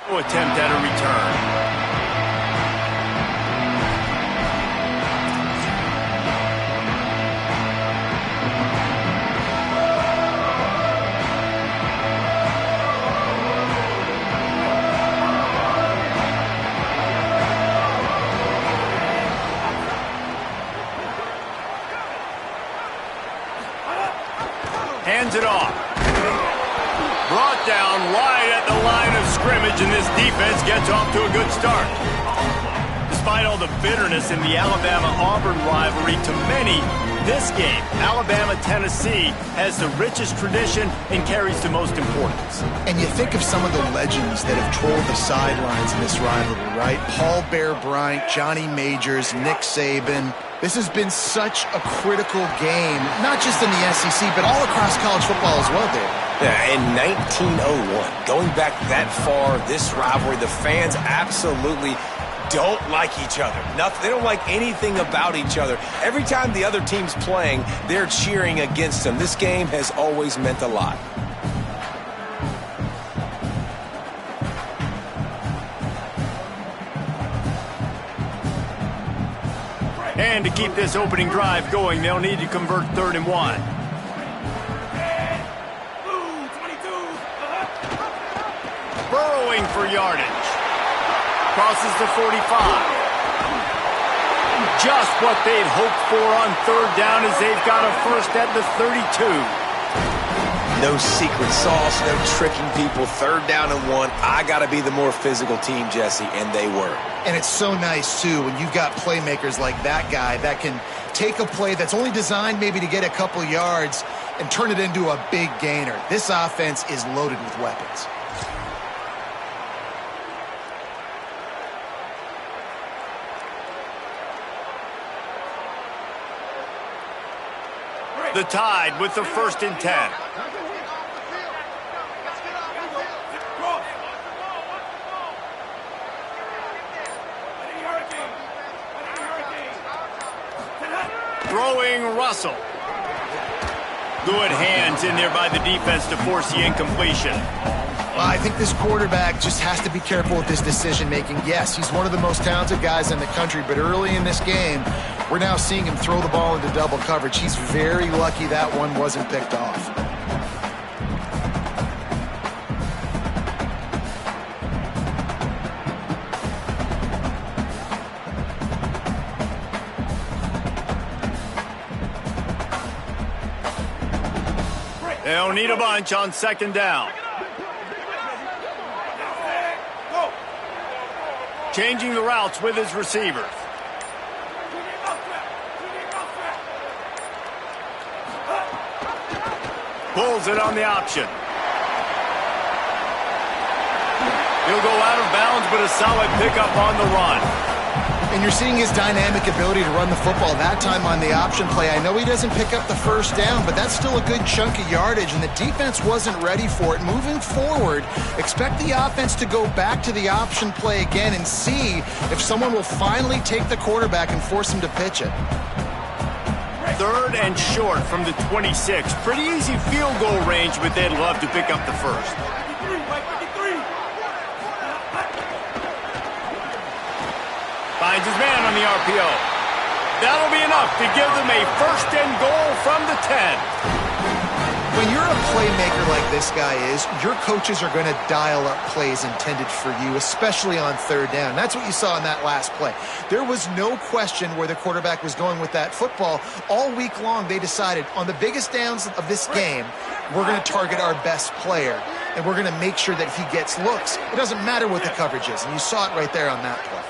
Attempt at a return. Hands it off. Brought down wide at the line of scrimmage, and this defense gets off to a good start. Despite all the bitterness in the Alabama-Auburn rivalry, to many, this game, Alabama-Tennessee, has the richest tradition and carries the most importance. And you think of some of the legends that have trolled the sidelines in this rivalry, right? Paul Bear Bryant, Johnny Majors, Nick Saban. This has been such a critical game, not just in the SEC, but all across college football as well, Dave. Yeah, in 1901, going back that far, this rivalry, the fans absolutely don't like each other. They don't like anything about each other. Every time the other team's playing, they're cheering against them. This game has always meant a lot. And to keep this opening drive going, they'll need to convert 3rd and 1. Burrowing for yardage. Crosses the 45. Just what they'd hoped for on 3rd down as they've got a first at the 32. No secret sauce, no tricking people. 3rd down and 1. I got to be the more physical team, Jesse, and they were. And it's so nice, too, when you've got playmakers like that guy that can take a play that's only designed maybe to get a couple yards and turn it into a big gainer. This offense is loaded with weapons. The Tide with the 1st and 10. Throwing Russell. Good hands in there by the defense to force the incompletion. Well, I think this quarterback just has to be careful with his decision-making. Yes, he's one of the most talented guys in the country, but early in this game, we're now seeing him throw the ball into double coverage. He's very lucky that one wasn't picked off. They'll need a bunch on 2nd down. Changing the routes with his receivers. Pulls it on the option. He'll go out of bounds, but a solid pickup on the run. And you're seeing his dynamic ability to run the football, that time on the option play. I know he doesn't pick up the 1st down, but that's still a good chunk of yardage, and the defense wasn't ready for it. Moving forward, expect the offense to go back to the option play again and see if someone will finally take the quarterback and force him to pitch it. 3rd and short from the 26. Pretty easy field goal range, but they'd love to pick up the 1st. Finds his man on the RPO. That'll be enough to give them a 1st and goal from the 10. When you're a playmaker like this guy is, your coaches are going to dial up plays intended for you, especially on 3rd down. That's what you saw in that last play. There was no question where the quarterback was going with that football. All week long, they decided on the biggest downs of this game, we're going to target our best player, and we're going to make sure that he gets looks. It doesn't matter what the coverage is, and you saw it right there on that play.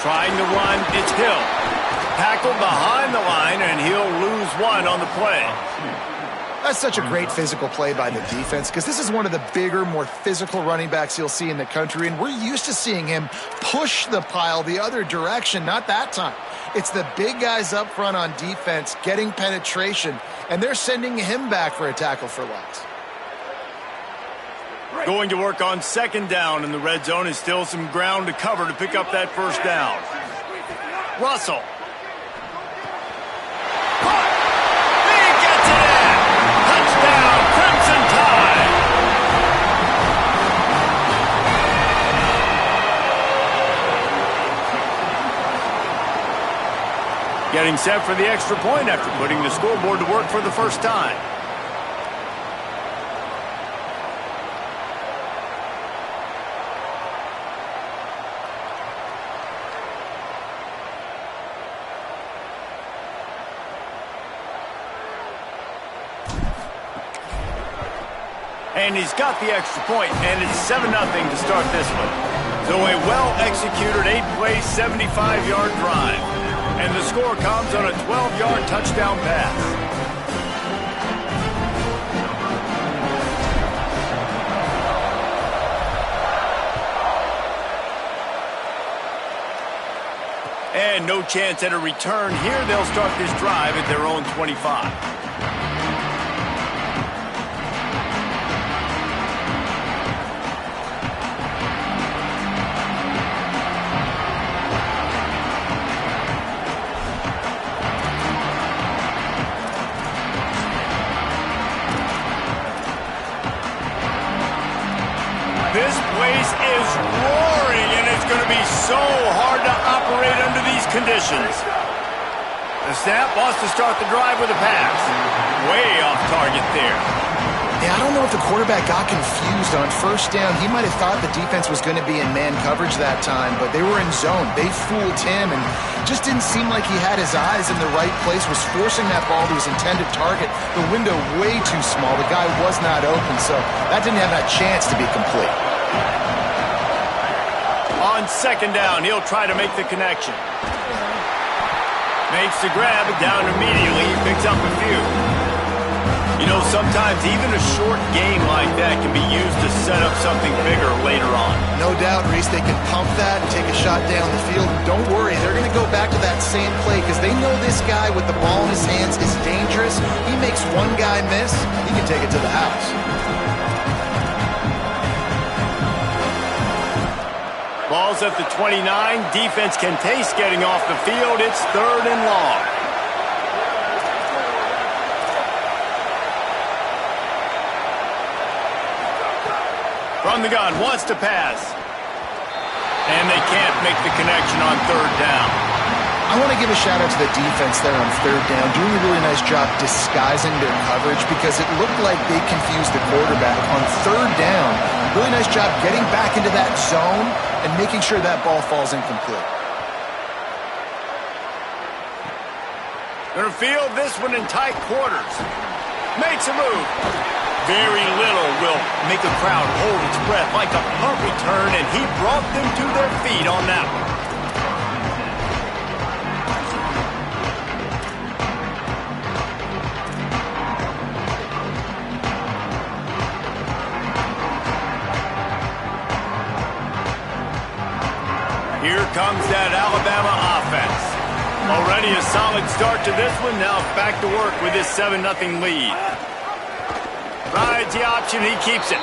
Trying to run, it's Hill. Tackled behind the line, and he'll lose 1 on the play. That's such a great physical play by the defense because this is one of the bigger, more physical running backs you'll see in the country, and we're used to seeing him push the pile the other direction. Not that time. It's the big guys up front on defense getting penetration, and they're sending him back for a tackle for loss. Going to work on 2nd down, and the red zone is still some ground to cover to pick up that 1st down. Russell. He gets it in. Touchdown, Crimson Tide. getting set for the extra point after putting the scoreboard to work for the first time. And he's got the extra point, and it's 7-0 to start this one. So a well-executed 8-play, 75-yard drive. And the score comes on a 12-yard touchdown pass. And no chance at a return here. They'll start this drive at their own 25. This place is roaring, and it's going to be so hard to operate under these conditions. The snap wants to start the drive with a pass. Way off target there. Yeah, I don't know if the quarterback got confused on first down. He might have thought the defense was going to be in man coverage that time, but they were in zone. They fooled him, and just didn't seem like he had his eyes in the right place, was forcing that ball to his intended target. The window way too small. The guy was not open, so that didn't have that chance to be complete. On second down, he'll try to make the connection. Makes the grab, down immediately, picks up a few. You know, sometimes even a short game like that can be used to set up something bigger later on. No doubt, Reese, they can pump that and take a shot down the field. Don't worry, they're going to go back to that same play because they know this guy with the ball in his hands is dangerous. He makes one guy miss, he can take it to the house. Ball's at the 29. Defense can taste getting off the field. It's 3rd and long. From the gun, wants to pass. And they can't make the connection on 3rd down. I want to give a shout-out to the defense there on 3rd down, doing a really nice job disguising their coverage because it looked like they confused the quarterback. On 3rd down, really nice job getting back into that zone and making sure that ball falls incomplete. Gonna field this one in tight quarters. Makes a move. Very little will make a crowd hold its breath like a punt return, and he brought them to their feet on that one. Here comes that Alabama offense. Already a solid start to this one. Now back to work with his 7-0 lead. Rides the option, he keeps it.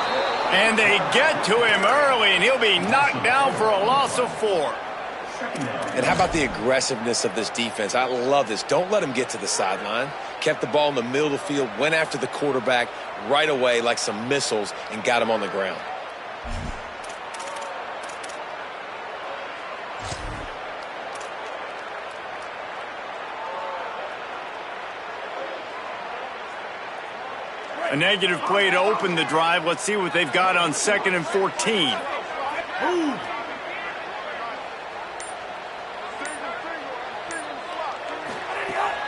And they get to him early, and he'll be knocked down for a loss of 4. And how about the aggressiveness of this defense? I love this. Don't let him get to the sideline. Kept the ball in the middle of the field, went after the quarterback right away like some missiles, and got him on the ground. A negative play to open the drive. Let's see what they've got on 2nd and 14.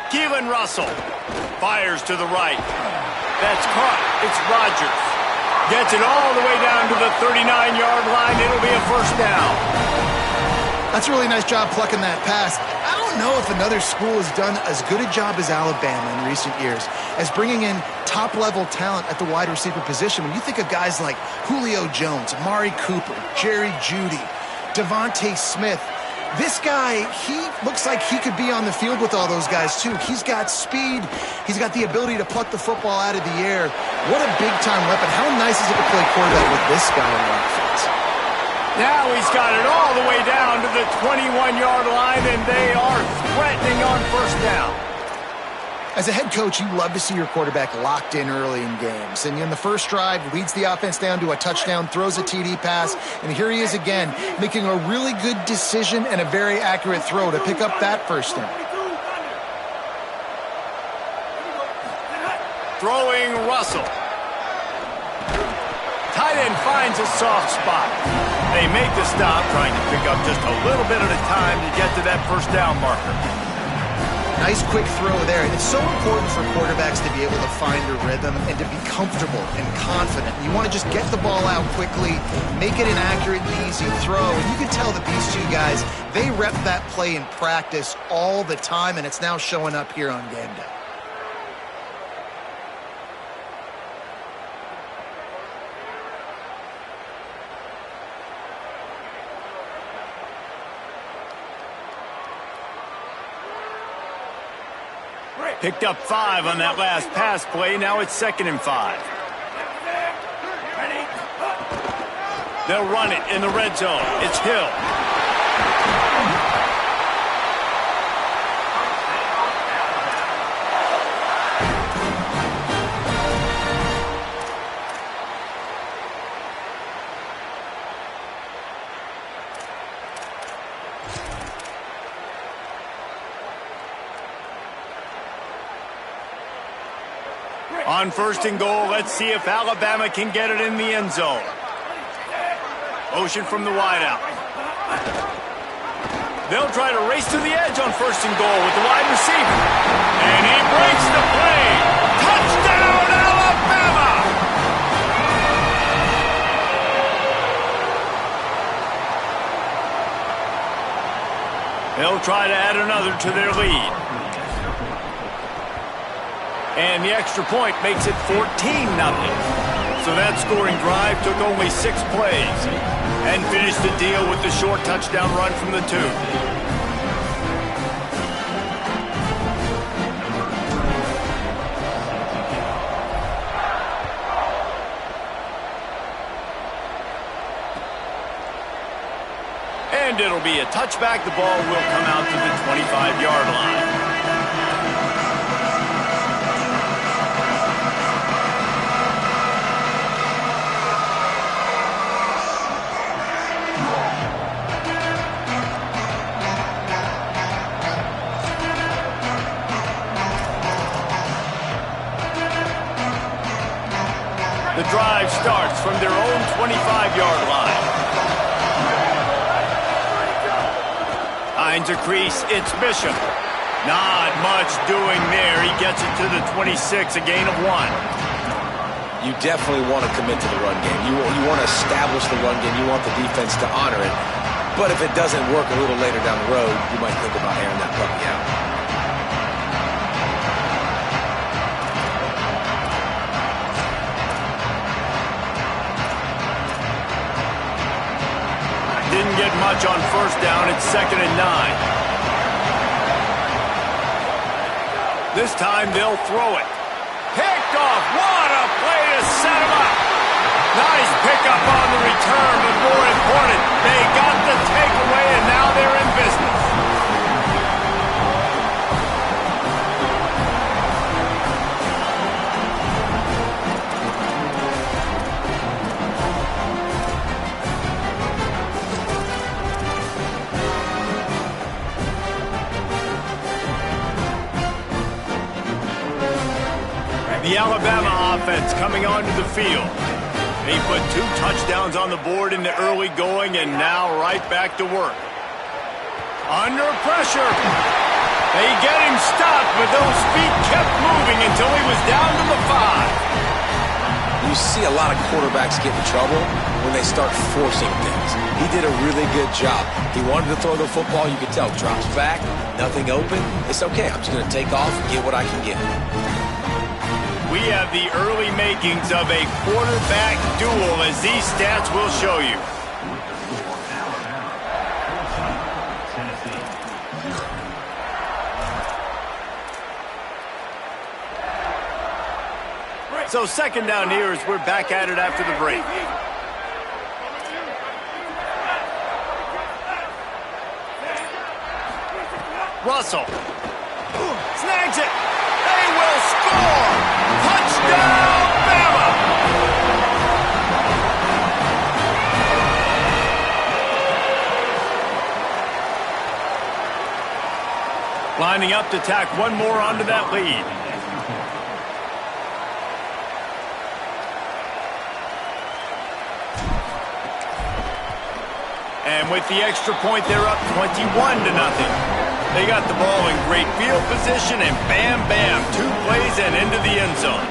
Keelan Russell fires to the right. That's caught. It's Rodgers. Gets it all the way down to the 39-yard line. It'll be a 1st down. That's a really nice job plucking that pass. I don't know if another school has done as good a job as Alabama in recent years as bringing in top-level talent at the wide receiver position. When you think of guys like Julio Jones, Amari Cooper, Jerry Jeudy, Devontae Smith, this guy, he looks like he could be on the field with all those guys, too. He's got speed. He's got the ability to pluck the football out of the air. What a big-time weapon. How nice is it to play quarterback with this guy on offense? Now he's got it all the way down to the 21-yard line, and they are threatening on 1st down. As a head coach, you love to see your quarterback locked in early in games. And in the first drive, leads the offense down to a touchdown, throws a TD pass, and here he is again, making a really good decision and a very accurate throw to pick up that 1st down. throwing Russell. Tight end finds a soft spot. They make the stop, trying to pick up just a little bit at a time to get to that first down marker. Nice quick throw there. It's so important for quarterbacks to be able to find a rhythm and to be comfortable and confident. You want to just get the ball out quickly, make it an accurate and easy throw. And you can tell that these two guys, they rep that play in practice all the time, and it's now showing up here on game day. Picked up 5 on that last pass play. Now it's 2nd and 5. They'll run it in the red zone. It's Hill. On 1st and goal, let's see if Alabama can get it in the end zone. Motion from the wideout. They'll try to race to the edge on 1st and goal with the wide receiver. And he breaks the play. Touchdown, Alabama! They'll try to add another to their lead. And the extra point makes it 14-0. So that scoring drive took only 6 plays and finished the deal with the short touchdown run from the 2. And it'll be a touchback. The ball will come out to the 25-yard line. The drive starts from their own 25-yard line. Finds a crease. It's Bishop. Not much doing there. He gets it to the 26, a gain of 1. You definitely want to commit to the run game. You want to establish the run game. You want the defense to honor it. But if it doesn't work a little later down the road, you might think about airing that puppy out. Didn't get much on 1st down. It's 2nd and 9. This time they'll throw it. Picked off. What a play to set him up. Nice pickup on the return, but more important, they got the takeaway, and now they're in business. The Alabama offense coming onto the field. They put 2 touchdowns on the board in the early going and now right back to work. Under pressure. They get him stopped, but those feet kept moving until he was down to the 5. You see a lot of quarterbacks get in trouble when they start forcing things. He did a really good job. He wanted to throw the football. You could tell. Drops back, nothing open. It's okay. I'm just going to take off and get what I can get. We have the early makings of a quarterback duel, as these stats will show you. So 2nd down here as we're back at it after the break. Russell snags it. They will score. Touchdown, Bama! Lining up to tack one more onto that lead. And with the extra point, they're up 21-0. They got the ball in great field position, and bam, bam, 2 plays and into the end zone.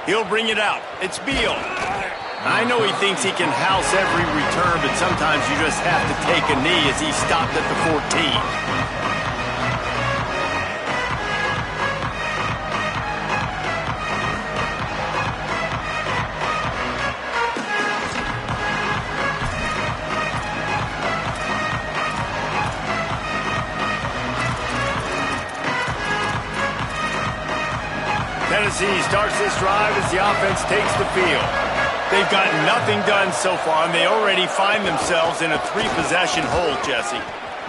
He'll bring it out. It's Beal. I know he thinks he can house every return, but sometimes you just have to take a knee as he stopped at the 14. Tennessee starts this drive as the offense takes the field. They've got nothing done so far, and they already find themselves in a 3-possession hole, Jesse.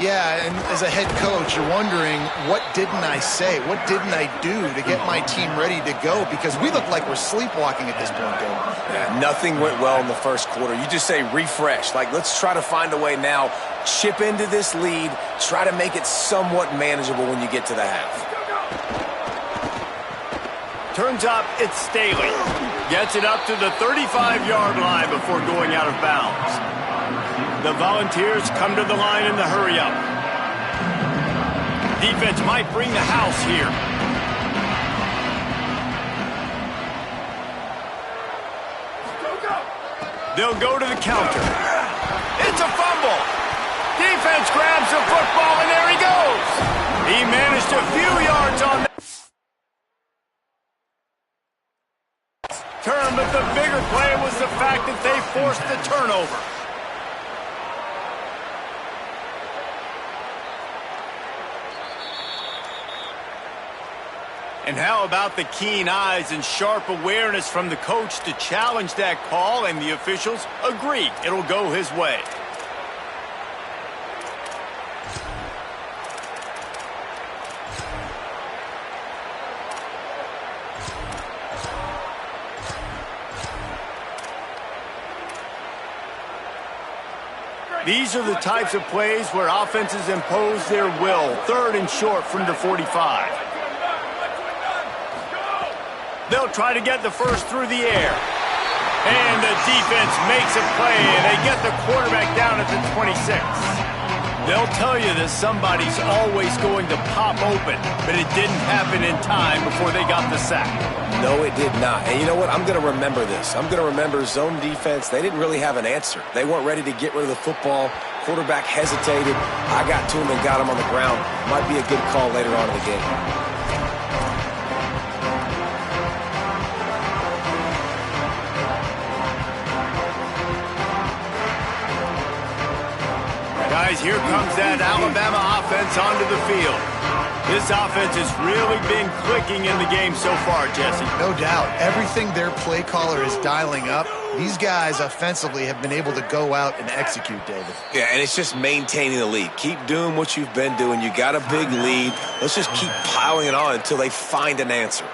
Yeah, and as a head coach, you're wondering, what didn't I say? What didn't I do to get my team ready to go? Because we look like we're sleepwalking at this point, Dave. Yeah, nothing went well in the first quarter. You just say refresh. Like, let's try to find a way now, chip into this lead, try to make it somewhat manageable when you get to the half. Turns up, it's Staley. Gets it up to the 35-yard line before going out of bounds. The Volunteers come to the line in the hurry-up. Defense might bring the house here. They'll go to the counter. It's a fumble. Defense grabs the football, and there he goes. He managed a few yards on that turn, but the bigger play was the fact that they forced the turnover. And how about the keen eyes and sharp awareness from the coach to challenge that call, and the officials agreed it'll go his way. These are the types of plays where offenses impose their will. 3rd and short from the 45. They'll try to get the first through the air. And the defense makes a play, and they get the quarterback down at the 26. They'll tell you that somebody's always going to pop open, but it didn't happen in time before they got the sack. No, it did not. And you know what? I'm going to remember this. I'm going to remember zone defense. They didn't really have an answer. They weren't ready to get rid of the football. Quarterback hesitated. I got to him and got him on the ground. Might be a good call later on in the game. Guys, here comes that Alabama offense onto the field. This offense has really been clicking in the game so far, Jesse. No doubt. Everything their play caller is dialing up, these guys offensively have been able to go out and execute, David. Yeah, and it's just maintaining the lead. Keep doing what you've been doing. You got a big lead. Let's just keep piling it on until they find an answer.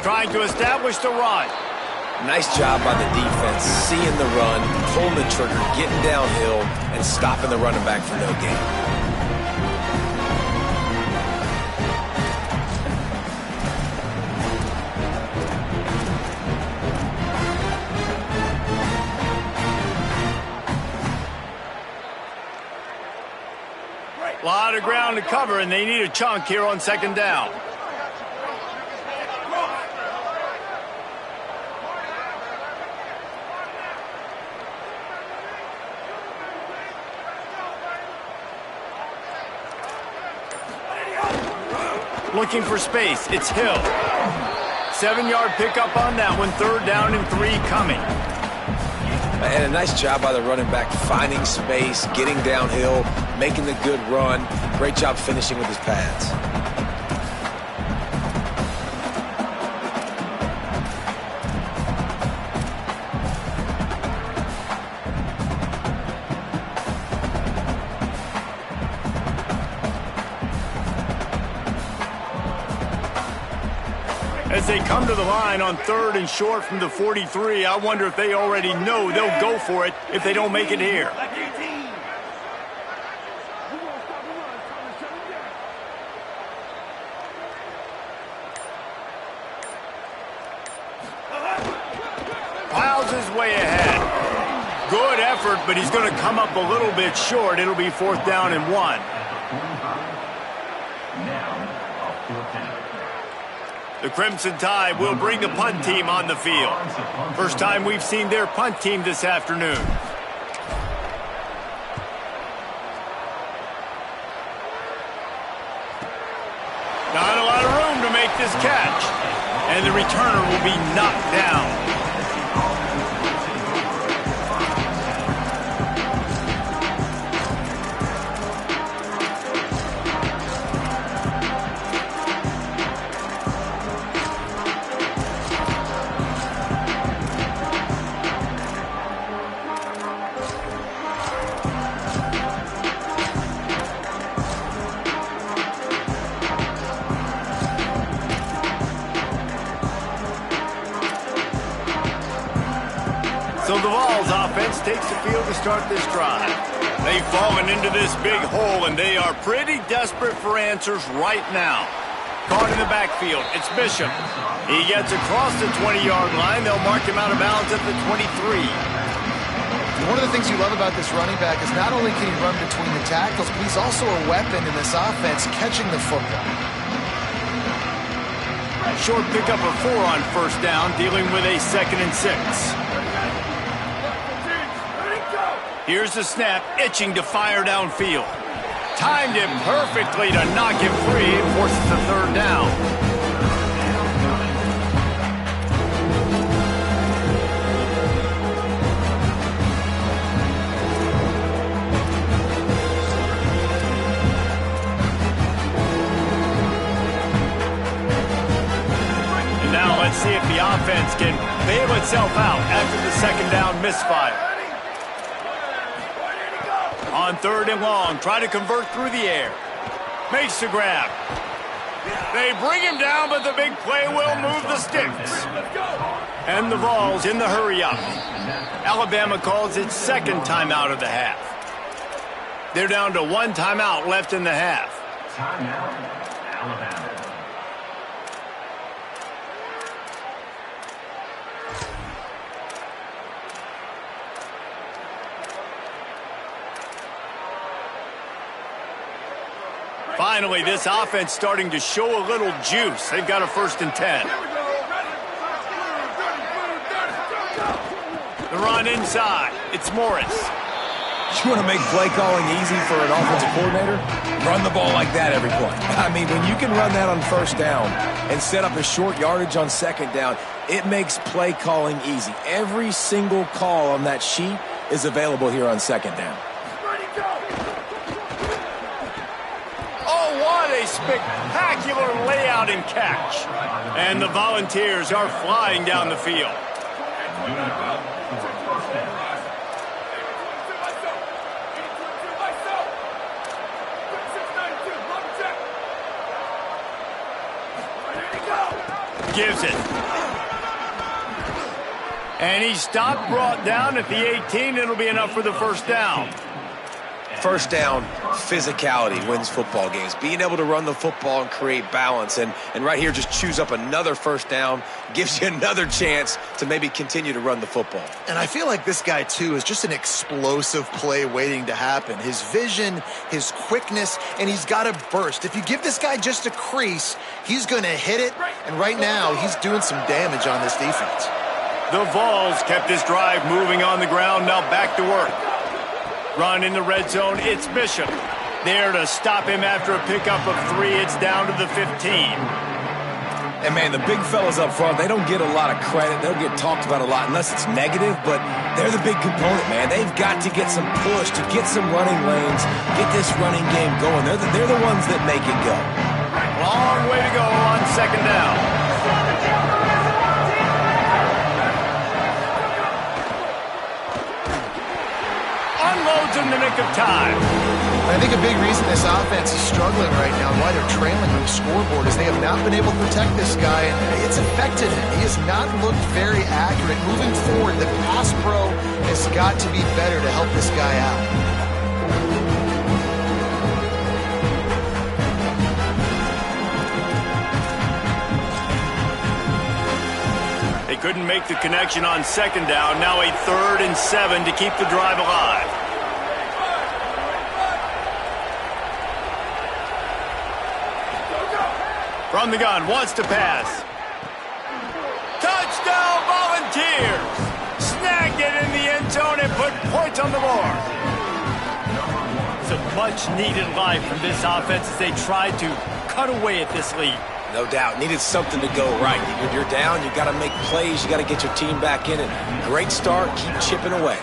Trying to establish the run. Nice job by the defense, seeing the run, pulling the trigger, getting downhill, and stopping the running back for no gain. A lot of ground to cover, and they need a chunk here on 2nd down. Looking for space. It's Hill. 7-yard pickup on that one. 3rd down and 3 coming. And a nice job by the running back, finding space, getting downhill, making the good run. Great job finishing with his pads. As they come to the line on 3rd and short from the 43, I wonder if they already know they'll go for it if they don't make it here. Piles his way ahead. Good effort, but he's going to come up a little bit short. It'll be 4th down and 1. The Crimson Tide will bring the punt team on the field. First time we've seen their punt team this afternoon. Not a lot of room to make this catch. And the returner will be knocked down. So the Vols offense takes the field to start this drive. They've fallen into this big hole, and they are pretty desperate for answers right now. Caught in the backfield, it's Bishop. He gets across the 20-yard line. They'll mark him out of bounds at the 23. One of the things you love about this running back is not only can he run between the tackles, but he's also a weapon in this offense catching the football. Short pickup of 4 on 1st down, dealing with a 2nd and 6. Here's the snap, itching to fire downfield. Timed him perfectly to knock him free and forces the 3rd down. And now let's see if the offense can bail itself out after the 2nd down misfire. On 3rd and long, try to convert through the air. Makes the grab. They bring him down, but the big play will move the sticks. And the Vols in the hurry-up. Alabama calls its 2nd timeout of the half. They're down to 1 timeout left in the half. Timeout, Alabama. Finally, this offense starting to show a little juice. They've got a 1st and 10. The run inside. It's Morris. You want to make play calling easy for an offensive coordinator? Run the ball like that every play. I mean, when you can run that on 1st down and set up a short yardage on 2nd down, it makes play calling easy. Every single call on that sheet is available here on 2nd down. What a spectacular layout and catch. And the Volunteers are flying down the field. Gives it. And he's stopped, brought down at the 18. It'll be enough for the 1st down. 1st down, physicality wins football games. Being able to run the football and create balance. And right here, just choose up another 1st down, gives you another chance to maybe continue to run the football. And I feel like this guy, too, is just an explosive play waiting to happen. His vision, his quickness, and he's got a burst. If you give this guy just a crease, he's going to hit it. And right now, he's doing some damage on this defense. The Vols kept this drive moving on the ground. Now back to work. Run in the red zone, it's Bishop. There to stop him after a pickup of 3. It's down to the 15. And, man, the big fellas up front, they don't get a lot of credit. They'll get talked about a lot unless it's negative, but they're the big component, man. They've got to get some push, to get some running lanes, get this running game going. They're the ones that make it go. Long way to go on 2nd down. Unloads in the nick of time. I think a big reason this offense is struggling right now and why they're trailing on the scoreboard is they have not been able to protect this guy, and it's affected him. He has not looked very accurate. Moving forward, the pass pro has got to be better to help this guy out. They couldn't make the connection on second down. Now a 3rd and 7 to keep the drive alive. From the gun, wants to pass. Touchdown Volunteers! Snagged it in the end zone and put points on the board. It's a much-needed life from this offense as they tried to cut away at this lead. No doubt. Needed something to go right. You're down. You got to make plays. You got to get your team back in it. Great start. Keep chipping away.